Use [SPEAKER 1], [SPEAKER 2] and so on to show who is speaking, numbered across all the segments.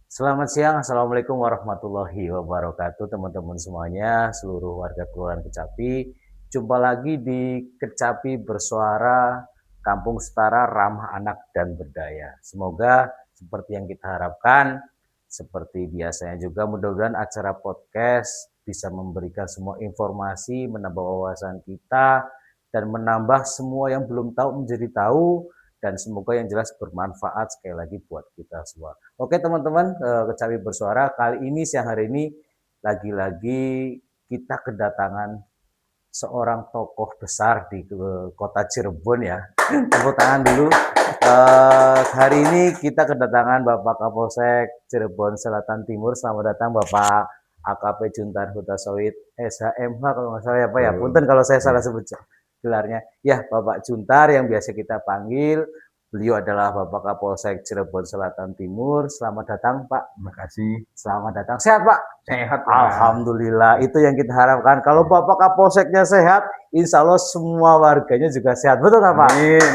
[SPEAKER 1] Selamat siang, Assalamualaikum warahmatullahi wabarakatuh teman-teman semuanya, seluruh warga Kelurahan Kecapi. Jumpa lagi di Kecapi Bersuara, Kampung Setara Ramah Anak dan Berdaya. Semoga seperti yang kita harapkan, seperti biasanya juga mudah-mudahan acara podcast bisa memberikan semua informasi, menambah wawasan kita, dan menambah semua yang belum tahu menjadi tahu, dan semoga yang jelas bermanfaat sekali lagi buat kita semua. Oke teman-teman, Kecapi Bersuara kali ini siang hari ini lagi-lagi kita kedatangan seorang tokoh besar di kota Cirebon ya. Tepuk tangan dulu. Hari ini kita kedatangan Bapak Kapolsek Cirebon Selatan Timur. Selamat datang Bapak AKP Juntar Huta Sawit SHMH kalau nggak salah ya Pak ya. Punten kalau saya salah sebut gelarnya. Ya Bapak Juntar yang biasa kita panggil. Beliau adalah Bapak Kapolsek Cirebon Selatan Timur. Selamat datang Pak.
[SPEAKER 2] Terima kasih.
[SPEAKER 1] Selamat datang. Sehat Pak?
[SPEAKER 2] Sehat
[SPEAKER 1] Pak. Alhamdulillah. Itu yang kita harapkan. Kalau Bapak Kapolseknya sehat, insya Allah semua warganya juga sehat. Betul nggak Pak?
[SPEAKER 2] Amin.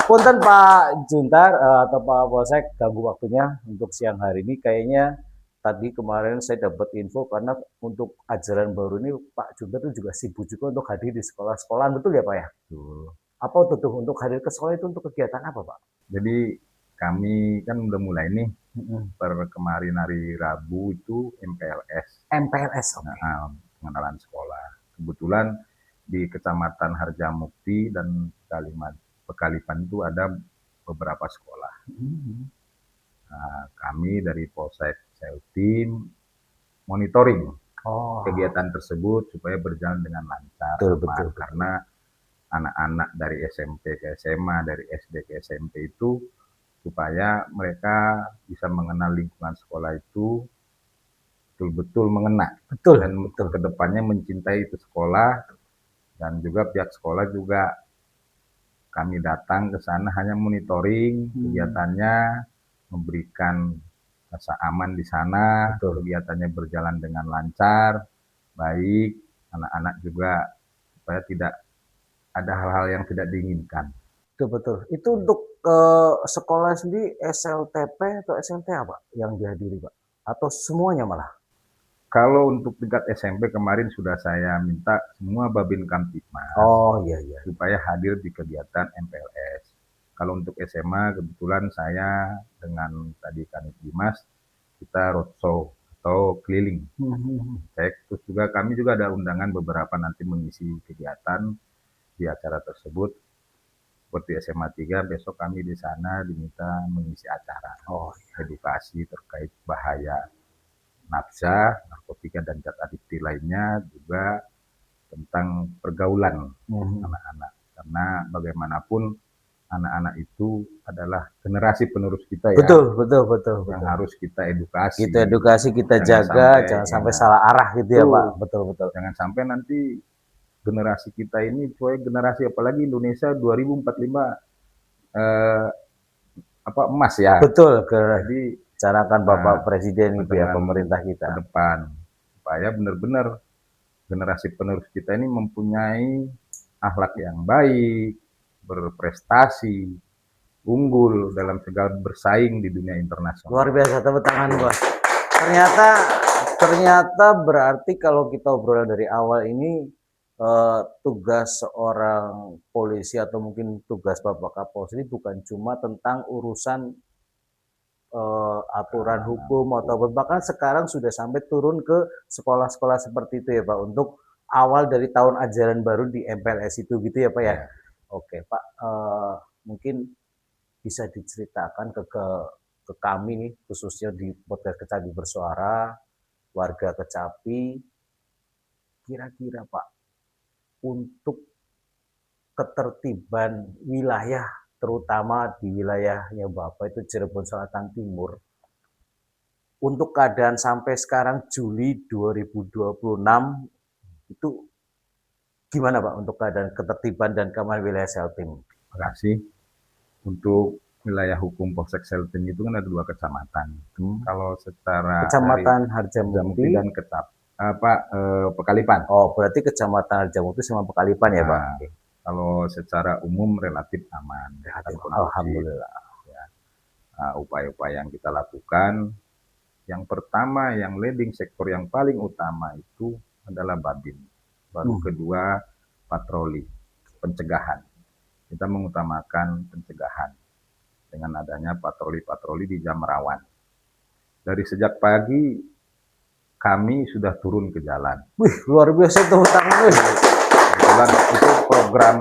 [SPEAKER 1] Punten Pak Juntar atau Pak Kapolsek ganggu waktunya untuk siang hari ini. Kayaknya tadi kemarin saya dapat info karena untuk ajaran baru ini Pak Juntar itu juga sibuk juga untuk hadir di sekolah-sekolahan. Betul ya Pak ya?
[SPEAKER 2] Betul.
[SPEAKER 1] Apa tuh untuk hadir ke sekolah itu untuk kegiatan apa Pak?
[SPEAKER 2] Jadi kami kan udah mulai nih per kemarin hari Rabu itu MPLS,
[SPEAKER 1] MPLS, oke.
[SPEAKER 2] pengenalan sekolah. Kebetulan di Kecamatan Harjamukti dan Pekalipan itu ada beberapa sekolah. Nah, kami dari Polsek Seltim monitoring kegiatan tersebut supaya berjalan dengan lancar,
[SPEAKER 1] Betul.
[SPEAKER 2] karena anak-anak dari SMP ke SMA, dari SD ke SMP itu supaya mereka bisa mengenal lingkungan sekolah itu betul-betul mengena dan kedepannya mencintai itu sekolah, dan juga pihak sekolah juga kami datang ke sana hanya monitoring kegiatannya, memberikan rasa aman di sana, kegiatannya berjalan dengan lancar, baik, anak-anak juga supaya tidak ada hal-hal yang tidak diinginkan.
[SPEAKER 1] Betul. Itu untuk sekolah sendiri SLTP atau SLT apa yang dihadiri Pak? Atau semuanya malah?
[SPEAKER 2] Kalau untuk tingkat SMP kemarin sudah saya minta semua Babin Kamtipmas
[SPEAKER 1] Iya.
[SPEAKER 2] supaya hadir di kegiatan MPLS. Kalau untuk SMA kebetulan saya dengan tadi Kanit Dimas kita roadshow atau keliling. Terus juga kami juga ada undangan beberapa nanti mengisi kegiatan di acara tersebut. Seperti SMA 3 besok kami di sana diminta mengisi acara edukasi terkait bahaya nafsa, narkotika dan zat adiktif lainnya, juga tentang pergaulan anak-anak. Karena bagaimanapun anak-anak itu adalah generasi penerus kita ya.
[SPEAKER 1] Betul.
[SPEAKER 2] Yang harus kita edukasi.
[SPEAKER 1] Kita edukasi, kita jaga, jangan sampai salah arah gitu ya Pak. Betul.
[SPEAKER 2] Jangan sampai nanti generasi kita ini, generasi apalagi Indonesia 2045 emas ya.
[SPEAKER 1] Betul.
[SPEAKER 2] Jadi
[SPEAKER 1] Carakan Bapak Presiden gitu ya, pemerintah kita.
[SPEAKER 2] Ke depan supaya benar-benar generasi penerus kita ini mempunyai akhlak yang baik, berprestasi, unggul dalam segala bersaing di dunia internasional.
[SPEAKER 1] Luar biasa, tepuk tangan Bos. Ternyata berarti kalau kita obrolan dari awal ini tugas seorang polisi atau mungkin tugas Bapak Kapolres ini bukan cuma tentang urusan aturan hukum atau bahkan sekarang sudah sampai turun ke sekolah-sekolah seperti itu ya Pak untuk awal dari tahun ajaran baru di MPLS itu gitu ya Pak ya. Oke Pak, mungkin bisa diceritakan ke kami nih khususnya di podcast Kecapi Bersuara, warga Kecapi, kira-kira Pak untuk ketertiban wilayah terutama di wilayahnya Bapak itu Cirebon Selatan Timur untuk keadaan sampai sekarang Juli 2026 itu gimana Pak untuk keadaan ketertiban dan keamanan wilayah Seltim?
[SPEAKER 2] Terima kasih. Untuk wilayah hukum Polsek Seltim itu kan ada 2 kecamatan. Kalau secara
[SPEAKER 1] Kecamatan Harjamukti
[SPEAKER 2] dan Pekalipan.
[SPEAKER 1] Berarti Kecamatan Harjamukti sama Pekalipan ya Pak?
[SPEAKER 2] Kalau secara umum relatif aman.
[SPEAKER 1] Alhamdulillah.
[SPEAKER 2] Ya. Upaya-upaya yang kita lakukan, yang pertama, yang leading sektor yang paling utama itu adalah Babin. Baru kedua, patroli, pencegahan. Kita mengutamakan pencegahan dengan adanya patroli-patroli di jam rawan. Dari sejak pagi, kami sudah turun ke jalan.
[SPEAKER 1] Wih, luar biasa tepuk tangan.
[SPEAKER 2] Kebetulan itu program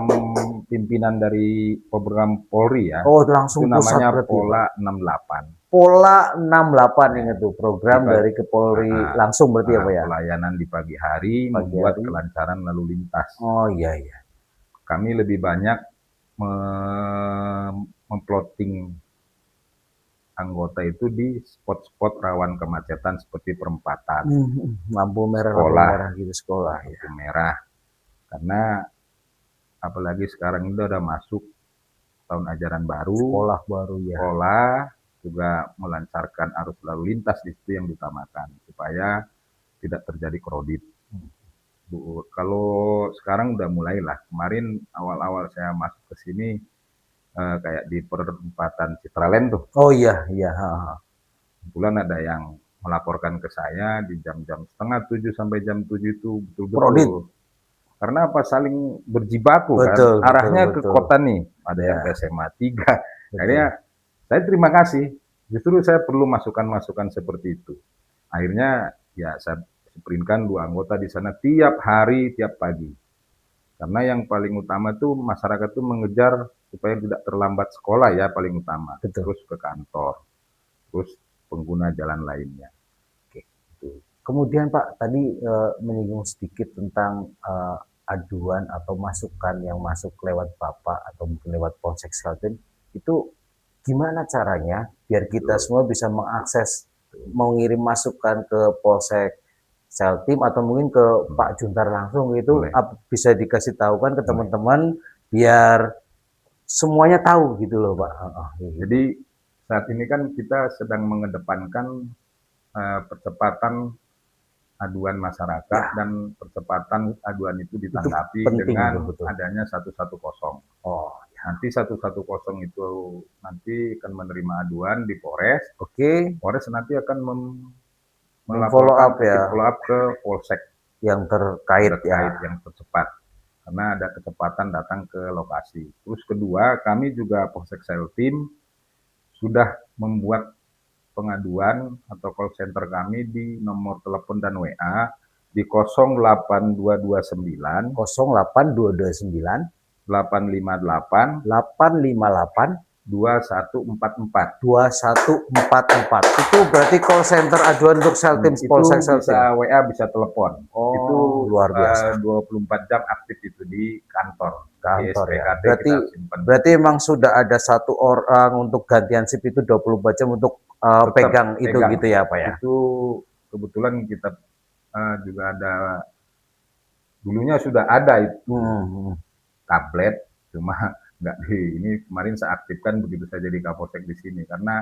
[SPEAKER 2] pimpinan dari program Polri ya.
[SPEAKER 1] Oh, langsung
[SPEAKER 2] itu namanya
[SPEAKER 1] pusat
[SPEAKER 2] Pola 68.
[SPEAKER 1] Pola 68 ingat tuh, program dari Kepolri langsung berarti ya Pak ya?
[SPEAKER 2] Pelayanan di pagi hari membuat kelancaran lalu lintas.
[SPEAKER 1] Oh iya iya.
[SPEAKER 2] Kami lebih banyak memplotting anggota itu di spot-spot rawan kemacetan seperti perempatan,
[SPEAKER 1] lampu merah,
[SPEAKER 2] sekolah,
[SPEAKER 1] lampu merah gitu, sekolah,
[SPEAKER 2] lampu merah. Karena apalagi sekarang ini udah masuk tahun ajaran baru,
[SPEAKER 1] sekolah baru ya.
[SPEAKER 2] Sekolah juga melancarkan arus lalu lintas di situ yang diutamakan supaya tidak terjadi kredit. Kalau sekarang udah mulailah. Kemarin awal-awal saya masuk ke sini kayak di perempatan Citraland tuh.
[SPEAKER 1] Oh iya iya.
[SPEAKER 2] Kebetulan ada yang melaporkan ke saya di jam-jam setengah 7 sampai jam 7 itu betul-betul. Karena apa, saling berjibaku kan. Arahnya ke kota nih. Ada yang ke SMA 3. Akhirnya saya terima kasih. Justru saya perlu masukan-masukan seperti itu. Akhirnya ya saya sprintkan 2 anggota di sana tiap hari, tiap pagi. Karena yang paling utama tuh masyarakat tuh mengejar supaya tidak terlambat sekolah ya paling utama. Terus ke kantor. Terus pengguna jalan lainnya.
[SPEAKER 1] Oke. Kemudian Pak tadi menyinggung sedikit tentang aduan atau masukan yang masuk lewat Bapak atau mungkin lewat Polsek Kaltim, itu gimana caranya biar kita semua bisa mengakses, mengirim masukan ke Polsek Kaltim atau mungkin ke Pak Juntar langsung itu bisa dikasih tahu kan ke teman-teman biar semuanya tahu gitu loh Pak.
[SPEAKER 2] Jadi saat ini kan kita sedang mengedepankan percepatan aduan masyarakat dan percepatan aduan itu ditanggapi dengan adanya 110. Oh, nanti 110 itu nanti akan menerima aduan di Polres. Polres nanti akan
[SPEAKER 1] follow up
[SPEAKER 2] ke Polsek
[SPEAKER 1] yang terkait
[SPEAKER 2] yang tercepat. Karena ada kecepatan datang ke lokasi. Terus kedua, kami juga Polsek Kaltim sudah membuat pengaduan atau call center kami di nomor telepon dan WA di 08229 858 2144
[SPEAKER 1] itu berarti call center aduan untuk Kaltim Polsek Kaltim.
[SPEAKER 2] Bisa WA, bisa telepon.
[SPEAKER 1] Oh,
[SPEAKER 2] itu
[SPEAKER 1] luar biasa.
[SPEAKER 2] 24 jam aktif itu di kantor. Di SPKT
[SPEAKER 1] berarti memang sudah ada 1 orang untuk gantian sip itu 24 jam untuk pegang itu gitu ya Pak ya.
[SPEAKER 2] Itu kebetulan kita juga ada, dulunya sudah ada itu tablet, cuma nggak ini kemarin saya aktifkan begitu saya jadi Kapolsek di sini karena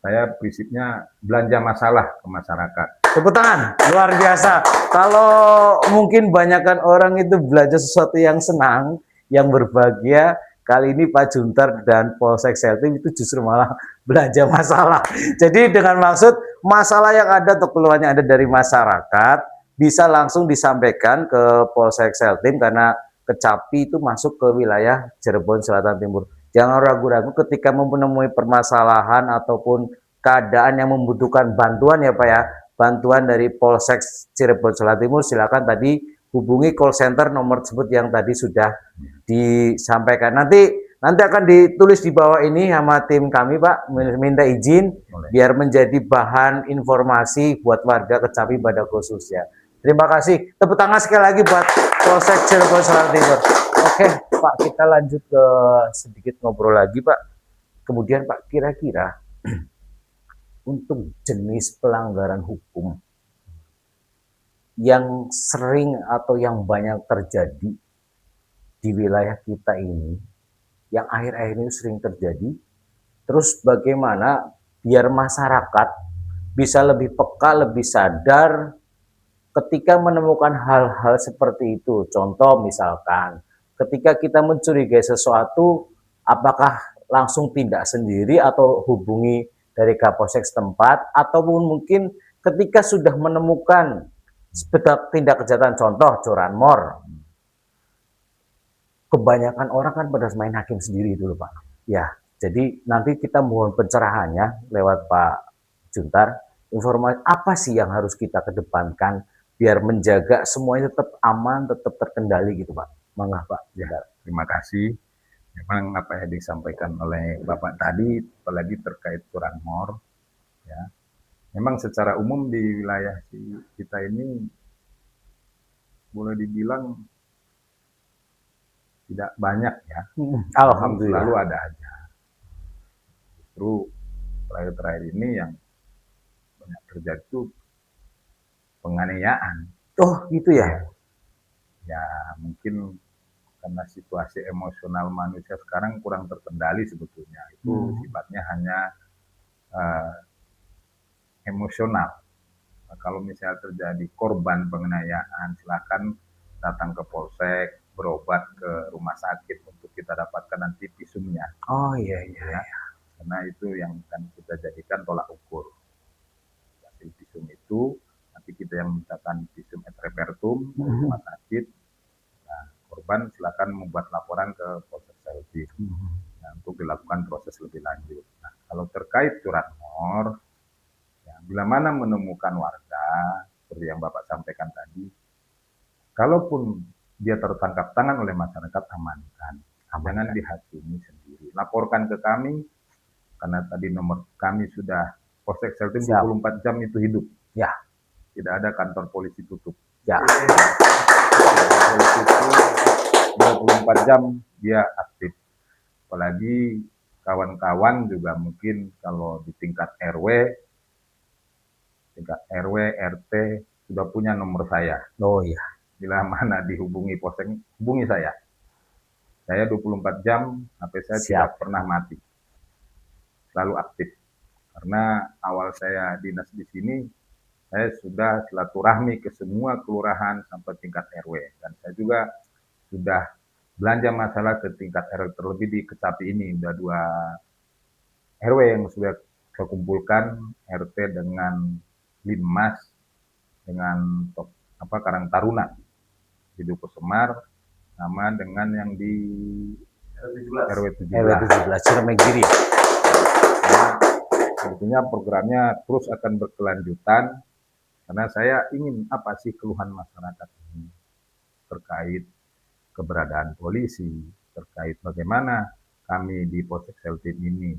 [SPEAKER 2] saya prinsipnya belanja masalah ke masyarakat.
[SPEAKER 1] Tepuk tangan, luar biasa. Kalau mungkin banyakkan orang itu belajar sesuatu yang senang, yang berbahagia, kali ini Pak Juntar dan Polsek Kaltim itu justru malah belanja masalah. Jadi dengan maksud masalah yang ada atau keluhan yang ada dari masyarakat bisa langsung disampaikan ke Polsek Kaltim karena Kecapi itu masuk ke wilayah Cirebon Selatan Timur. Jangan ragu-ragu ketika menemui permasalahan ataupun keadaan yang membutuhkan bantuan ya Pak ya, bantuan dari Polsek Cirebon Selatan Timur, silakan tadi hubungi call center nomor tersebut yang tadi sudah disampaikan. Nanti akan ditulis di bawah ini sama tim kami Pak, minta izin biar menjadi bahan informasi buat warga Kecapi pada khususnya. Terima kasih. Tepuk tangan sekali lagi buat Polsek Cirebon Selatan Timur. Oke Pak, kita lanjut ke sedikit ngobrol lagi Pak. Kemudian Pak, kira-kira untuk jenis pelanggaran hukum yang sering atau yang banyak terjadi di wilayah kita ini, yang akhir-akhir ini sering terjadi, terus bagaimana biar masyarakat bisa lebih peka, lebih sadar ketika menemukan hal-hal seperti itu. Contoh misalkan, ketika kita mencurigai sesuatu, apakah langsung tindak sendiri atau hubungi dari Kapolsek setempat, ataupun mungkin ketika sudah menemukan tindak kejahatan, contoh curanmor, kebanyakan orang kan pada main hakim sendiri itu loh Pak. Ya, jadi nanti kita mohon pencerahannya lewat Pak Juntar, informasi apa sih yang harus kita kedepankan biar menjaga semuanya tetap aman, tetap terkendali gitu Pak. Mangga Pak Juntar.
[SPEAKER 2] Terima kasih. Memang apa yang disampaikan oleh Bapak tadi, apalagi terkait curanmor, ya. Memang secara umum di wilayah kita ini boleh dibilang tidak banyak ya.
[SPEAKER 1] Alhamdulillah.
[SPEAKER 2] Selalu ada aja. Justru terakhir-terakhir ini yang banyak terjadi itu penganiayaan.
[SPEAKER 1] Oh gitu ya?
[SPEAKER 2] Ya mungkin karena situasi emosional manusia sekarang kurang terkendali sebetulnya. Itu sifatnya hanya emosional. Nah, kalau misalnya terjadi korban penganiayaan, silakan datang ke polsek, berobat ke rumah sakit untuk kita dapatkan nanti visumnya.
[SPEAKER 1] Oh iya.
[SPEAKER 2] Karena itu yang akan kita jadikan tolak ukur. Hasil visum itu nanti kita yang mintakan visum et repertum ke rumah sakit. Nah, korban silakan membuat laporan ke Polsek Seltim untuk dilakukan proses lebih lanjut. Nah, kalau terkait curanmor, ya, bila mana menemukan warga seperti yang Bapak sampaikan tadi, kalaupun dia tertangkap tangan oleh masyarakat, amankan. Jangan dihakimi sendiri. Laporkan ke kami, karena tadi nomor kami sudah Polsek Seltim 24 jam itu hidup.
[SPEAKER 1] Ya.
[SPEAKER 2] Tidak ada kantor polisi tutup.
[SPEAKER 1] Ya.
[SPEAKER 2] Polisi itu 24 jam dia aktif. Apalagi kawan-kawan juga mungkin kalau di tingkat RW, RT sudah punya nomor saya.
[SPEAKER 1] Oh iya.
[SPEAKER 2] Bila mana dihubungi Polsek, hubungi saya. Saya 24 jam, HP saya tidak pernah mati. Selalu aktif. Karena awal saya dinas di sini, saya sudah silaturahmi ke semua kelurahan sampai tingkat RW. Dan saya juga sudah belanja masalah ke tingkat RW, terlebih di Kecapi ini. Sudah 2 RW yang sudah saya kumpulkan, RT dengan Linmas, dengan Karang Taruna di Duku Semar, sama dengan yang di RW 17
[SPEAKER 1] Ciremegiri.
[SPEAKER 2] Nah, sebetulnya programnya terus akan berkelanjutan karena saya ingin apa sih keluhan masyarakat ini terkait keberadaan polisi, terkait bagaimana kami di Polsek Seltim ini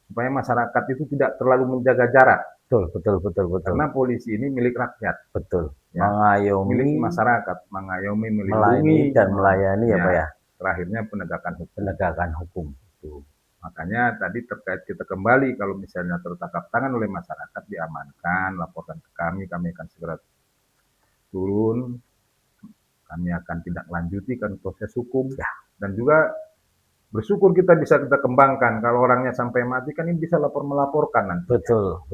[SPEAKER 2] supaya masyarakat itu tidak terlalu menjaga jarak.
[SPEAKER 1] Betul.
[SPEAKER 2] Karena polisi ini milik rakyat.
[SPEAKER 1] Betul.
[SPEAKER 2] Ya,
[SPEAKER 1] mengayomi,
[SPEAKER 2] milik masyarakat, mengayomi,
[SPEAKER 1] melindungi dan melayani ya Pak ya.
[SPEAKER 2] Terakhirnya penegakan
[SPEAKER 1] hukum.
[SPEAKER 2] Itu. Makanya tadi terkait kita kembali kalau misalnya tertangkap tangan oleh masyarakat diamankan, laporkan ke kami akan segera turun, kami akan tindak lanjuti kan proses hukum dan juga bersyukur kita bisa kita kembangkan. Kalau orangnya sampai mati kan ini bisa melaporkan nanti.
[SPEAKER 1] Betul.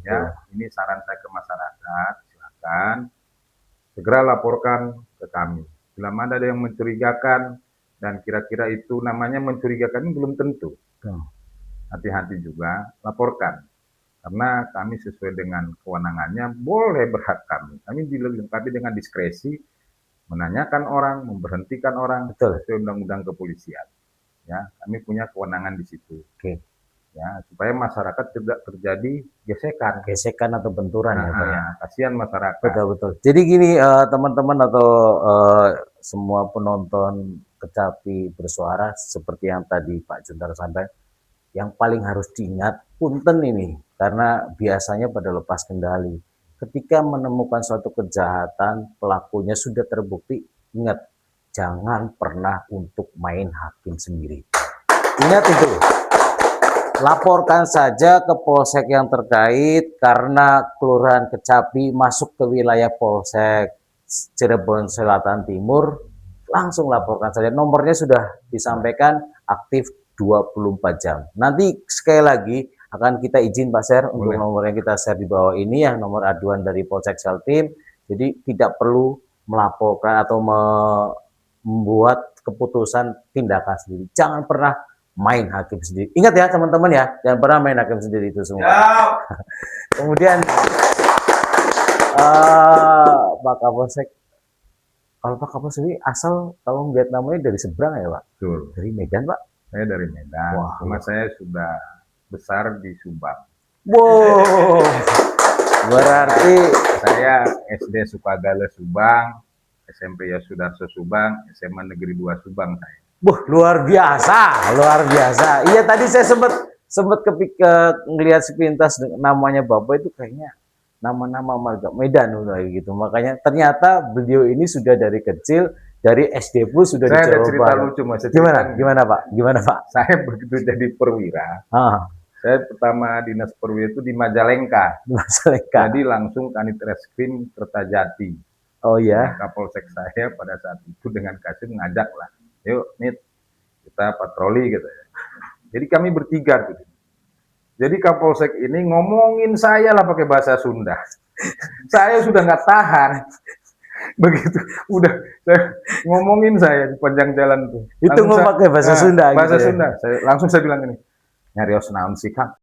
[SPEAKER 2] Ya, ini saran saya ke masyarakat, silakan segera laporkan ke kami. Bila mana ada yang mencurigakan dan kira-kira itu namanya mencurigakan, belum tentu. Hati-hati juga, laporkan. Karena kami sesuai dengan kewenangannya, boleh berhak kami. Kami dilengkapi dengan diskresi, menanyakan orang, memberhentikan orang, sesuai undang-undang kepolisian. Ya, kami punya kewenangan di situ. Ya, supaya masyarakat tidak terjadi gesekan
[SPEAKER 1] atau benturan ya Pak ya.
[SPEAKER 2] Kasihan masyarakat.
[SPEAKER 1] Betul. Jadi gini teman-teman atau semua penonton Kecapi Bersuara, seperti yang tadi Pak Juntar sampaikan, yang paling harus diingat punten ini, karena biasanya pada lepas kendali. Ketika menemukan suatu kejahatan, pelakunya sudah terbukti, ingat, jangan pernah untuk main hakim sendiri. Ingat itu. Laporkan saja ke polsek yang terkait, karena Kelurahan Kecapi masuk ke wilayah Polsek Cirebon Selatan Timur, langsung laporkan saja. Nomornya sudah disampaikan, aktif 24 jam. Nanti sekali lagi akan kita izin Pak Ser untuk nomor yang kita share di bawah ini, yang nomor aduan dari Polsek Seltim. Jadi tidak perlu melaporkan atau membuat keputusan tindakan sendiri. Jangan pernah main hakim sendiri. Ingat ya teman-teman ya, jangan pernah main hakim sendiri itu semua. Kemudian Pak Kapolsek, kalau Pak Kapolsek ini asal kalau melihat namanya dari seberang ya Pak?
[SPEAKER 2] Betul.
[SPEAKER 1] Dari Medan Pak?
[SPEAKER 2] Saya dari Medan,
[SPEAKER 1] Wah,
[SPEAKER 2] cuma saya sudah besar di Subang.
[SPEAKER 1] Wow, berarti
[SPEAKER 2] saya SD Sukagale Subang, SMP Yosudarso Subang, SMA Negeri 2 Subang saya.
[SPEAKER 1] luar biasa, luar biasa. Iya tadi saya sempat ngelihat sepintas namanya Bapak itu kayaknya nama-nama marga Medan gitu. Makanya ternyata beliau ini sudah dari kecil, dari SD pun sudah
[SPEAKER 2] Saya ada cerita
[SPEAKER 1] dicoba.
[SPEAKER 2] lucu Mas.
[SPEAKER 1] Gimana Pak? Gimana Pak?
[SPEAKER 2] Saya begitu jadi perwira, saya pertama dinas perwira itu di Majalengka. Jadi langsung Kanit Reskrim Kertajati.
[SPEAKER 1] Oh ya.
[SPEAKER 2] Kapolsek saya pada saat itu dengan Kasih ngajak lah, yuk Nit, kita patroli gitu ya. Jadi kami bertiga gitu. Jadi Kapolsek ini ngomongin saya lah pakai bahasa Sunda. Saya sudah nggak tahan. Begitu udah ngomongin saya di panjang jalan tuh.
[SPEAKER 1] Itu mau pakai bahasa Sunda
[SPEAKER 2] bahasa
[SPEAKER 1] gitu
[SPEAKER 2] Sunda. Saya bilang ini, nyarios naon sih Kang?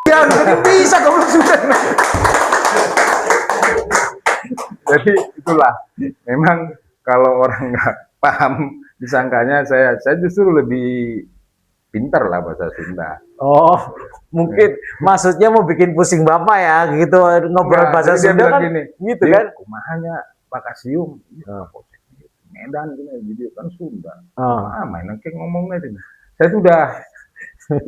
[SPEAKER 1] Ya bisa kamu Sunda.
[SPEAKER 2] Jadi itulah, memang kalau orang nggak paham disangkanya saya justru lebih pintar lah bahasa Sunda.
[SPEAKER 1] Oh, mungkin maksudnya mau bikin pusing Bapak ya, gitu ngobrol bahasa Sunda kan,
[SPEAKER 2] gini,
[SPEAKER 1] gitu kan?
[SPEAKER 2] Kumahanya Pak Kasium, Medan gini, jadi kan Sunda. Main kayak ngomongnya ini. Saya sudah,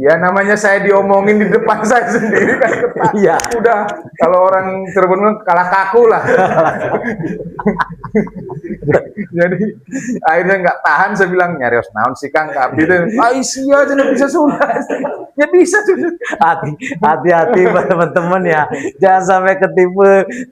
[SPEAKER 2] ya namanya saya diomongin di depan saya sendiri kan,
[SPEAKER 1] iya.
[SPEAKER 2] Udah kalau orang Cirebon kalah kaku lah. Jadi akhirnya nggak tahan, saya bilang nyarios naon sih Kang Kapi deh. Sia aja bisa Sunda. Ya bisa tuh.
[SPEAKER 1] Hati-hati teman-teman ya, jangan sampai ketipu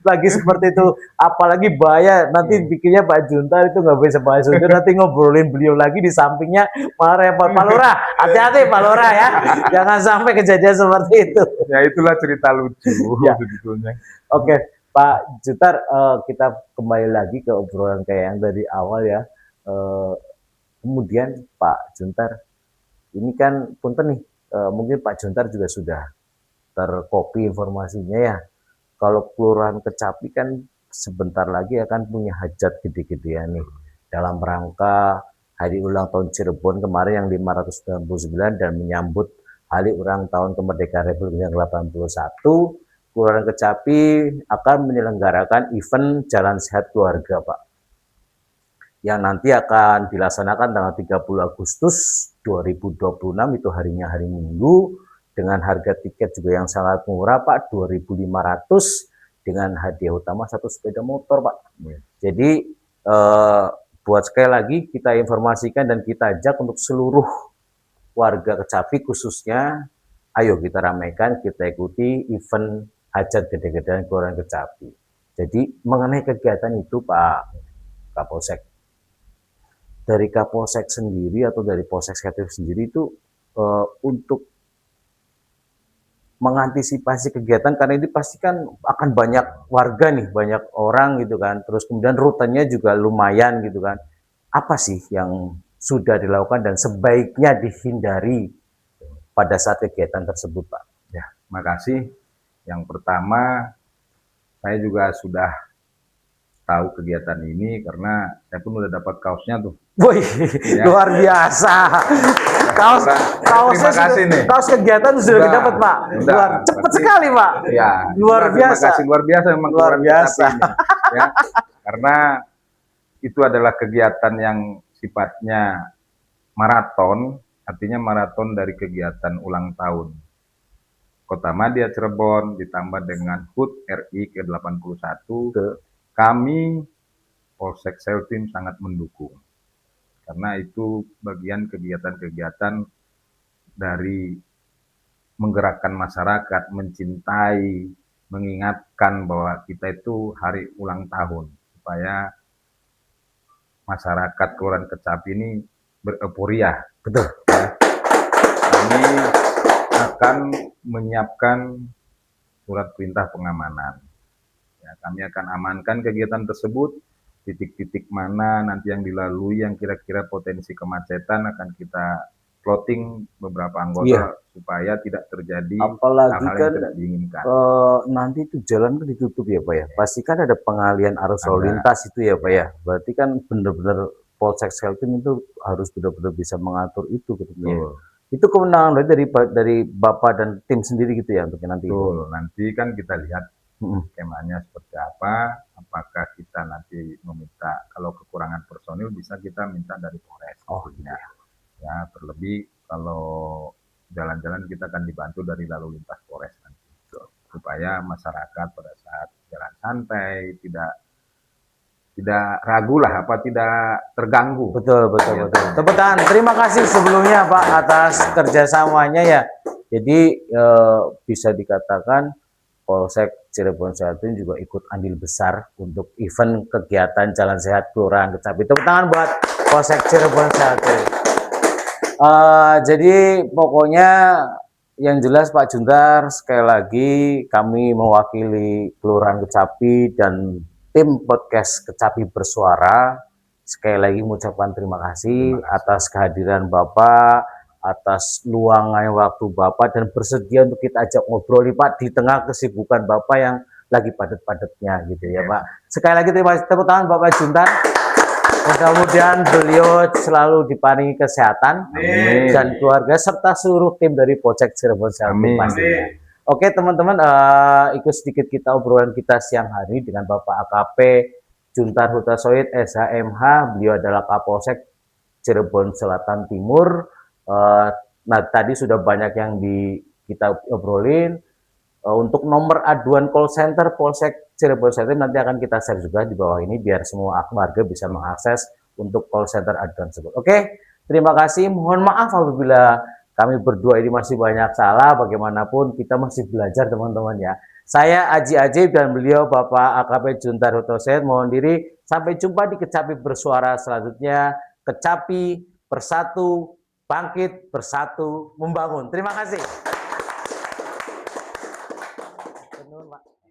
[SPEAKER 1] lagi seperti itu. Apalagi bahaya nanti pikirnya Pak Junta itu nggak bisa bahasa Sunda, nanti ngobrolin beliau lagi di sampingnya malah repot. Pak Lurah, hati-hati Pak Lurah ya, jangan sampai kejadian seperti itu.
[SPEAKER 2] Ya itulah cerita lucu ya. Sebetulnya.
[SPEAKER 1] Oke, Pak Juntar, kita kembali lagi ke obrolan kayak yang dari awal ya. Kemudian Pak Juntar, ini kan punten nih, mungkin Pak Juntar juga sudah terkopi informasinya ya. Kalau Kelurahan Kecapi kan sebentar lagi akan punya hajat gede-gedean nih dalam rangka hari ulang tahun Cirebon kemarin yang 599 dan menyambut hari ulang tahun kemerdekaan Republik yang ke-81. Kelurahan Kecapi akan menyelenggarakan event Jalan Sehat Keluarga, Pak, yang nanti akan dilaksanakan tanggal 30 Agustus 2026, itu harinya hari Minggu, dengan harga tiket juga yang sangat murah Pak, 2.500, dengan hadiah utama 1 sepeda motor Pak. Jadi buat sekali lagi kita informasikan dan kita ajak untuk seluruh warga Kecapi khususnya, ayo kita ramaikan, kita ikuti event hajat gede-gedean Kelurahan Kecapi. Jadi mengenai kegiatan itu Pak Kapolsek, dari Kapolsek sendiri atau dari Polsek Kreatif sendiri itu untuk mengantisipasi kegiatan, karena ini pasti kan akan banyak warga nih, banyak orang gitu kan, terus kemudian rutenya juga lumayan gitu kan. Apa sih yang sudah dilakukan dan sebaiknya dihindari pada saat kegiatan tersebut, Pak?
[SPEAKER 2] Ya, makasih. Yang pertama, saya juga sudah tahu kegiatan ini karena saya pun udah dapat kaosnya tuh.
[SPEAKER 1] Wih, ya. Luar biasa. Kaos kegiatan sudah dapat Pak. Cepat sekali Pak.
[SPEAKER 2] Ya,
[SPEAKER 1] luar biasa.
[SPEAKER 2] Luar biasa memang.
[SPEAKER 1] Luar biasa.
[SPEAKER 2] Ya, karena itu adalah kegiatan yang sifatnya maraton, artinya maraton dari kegiatan ulang tahun Kota Madya Cirebon ditambah dengan HUT RI ke-81. Kami Polsek Seltim sangat mendukung. Karena itu bagian kegiatan-kegiatan dari menggerakkan masyarakat, mencintai, mengingatkan bahwa kita itu hari ulang tahun, supaya masyarakat Kelurahan Kecapi ini bereuphoria.
[SPEAKER 1] Betul.
[SPEAKER 2] Ya. Kami akan menyiapkan surat perintah pengamanan. Ya, kami akan amankan kegiatan tersebut, titik-titik mana nanti yang dilalui yang kira-kira potensi kemacetan akan kita plotting beberapa anggota
[SPEAKER 1] Iya.
[SPEAKER 2] supaya tidak terjadi
[SPEAKER 1] Apalagi
[SPEAKER 2] hal-hal
[SPEAKER 1] kan
[SPEAKER 2] yang tidak diinginkan.
[SPEAKER 1] nanti itu jalan kan ditutup ya Pak ya. Pasti kan ada pengalian arus lalu
[SPEAKER 2] Ada,
[SPEAKER 1] lintas itu ya Pak
[SPEAKER 2] ya,
[SPEAKER 1] ya. Berarti kan benar-benar Polsek Kaltim itu harus benar-benar bisa mengatur itu ketentunya.
[SPEAKER 2] betul.
[SPEAKER 1] Itu kewenangan dari Bapak dan tim sendiri gitu ya untuk nanti itu.
[SPEAKER 2] Betul. Nanti kan kita lihat
[SPEAKER 1] Mm-mm.
[SPEAKER 2] skemanya seperti apa. Apakah kita nanti meminta kalau kekurangan personil bisa kita minta dari Polres.
[SPEAKER 1] Oh
[SPEAKER 2] tentunya.
[SPEAKER 1] iya.
[SPEAKER 2] Ya, terlebih kalau jalan-jalan kita akan dibantu dari lalu lintas Polres nanti. Supaya masyarakat pada saat jalan santai tidak ragu lah, tidak terganggu.
[SPEAKER 1] Betul, betul,
[SPEAKER 2] Ya,
[SPEAKER 1] betul. Tepuk tangan. Terima kasih sebelumnya Pak atas kerjasamanya ya. Jadi bisa dikatakan Polsek Cirebon Selatan juga ikut andil besar untuk event kegiatan Jalan Sehat Kelurahan Kecapi. Tepuk tangan buat Polsek Cirebon Selatan. Jadi pokoknya yang jelas Pak Juntar, sekali lagi kami mewakili Kelurahan Kecapi dan tim podcast Kecapi Bersuara sekali lagi mengucapkan terima kasih atas kehadiran Bapak, atas luangnya waktu Bapak dan bersedia untuk kita ajak ngobrol nih Pak di tengah kesibukan Bapak yang lagi padat-padatnya gitu ya Pak. Sekali lagi terima kasih, tepuk tangan Bapak Juntar. Mudah-mudahan beliau selalu diparingi kesehatan dan keluarga serta seluruh tim dari Polsek Cirebon Selatan pastinya. Oke teman-teman, ikut sedikit kita obrolan kita siang hari dengan Bapak AKP Juntar Hutasoid SHMH. Beliau adalah Kapolsek Cirebon Selatan Timur. Nah tadi sudah banyak yang kita obrolin. Untuk nomor aduan call center Polsek Cirebon Selatan nanti akan kita share juga di bawah ini biar semua warga bisa mengakses untuk call center aduan tersebut. Oke, terima kasih. Mohon maaf apabila kami berdua ini masih banyak salah. Bagaimanapun kita masih belajar teman-teman ya. Saya Aji Ajib dan beliau Bapak AKP Juntar Hutoset mohon diri. Sampai jumpa di Kecapi Bersuara selanjutnya. Kecapi bersatu, bangkit bersatu, membangun. Terima kasih. Pak.